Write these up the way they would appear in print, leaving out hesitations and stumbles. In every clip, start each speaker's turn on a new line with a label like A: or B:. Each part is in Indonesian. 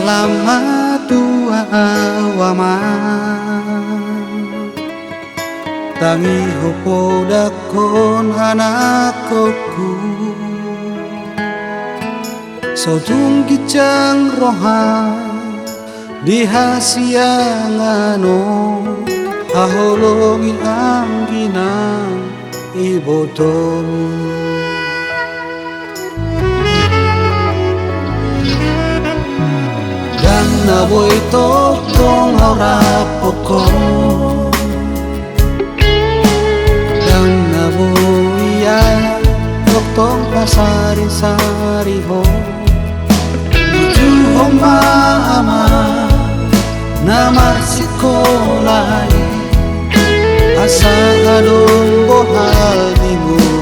A: Lama tua wama tangi hopo dakon hanakoku sautung gicang roha dihasiangano haholongi anggina ibotomu na boy tokong harapokon dan na boy ya tokong pasarin sari ho tuju homa ama na marsikolai asa adong bohal minggu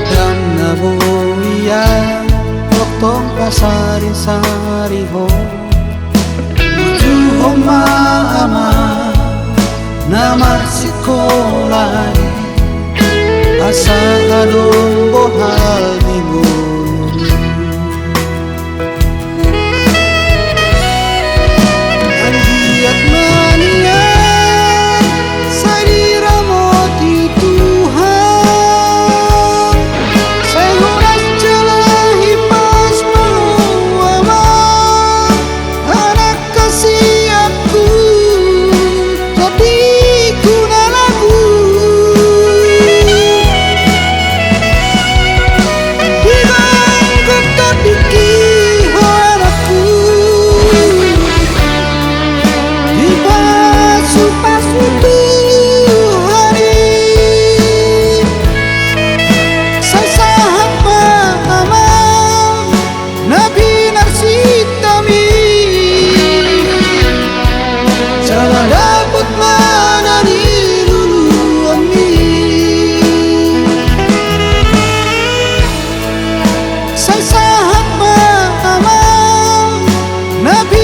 A: dan nabuya tokong pasarin sari ho tuju homa ama na marsikolai asa adong bohal minggu Nabi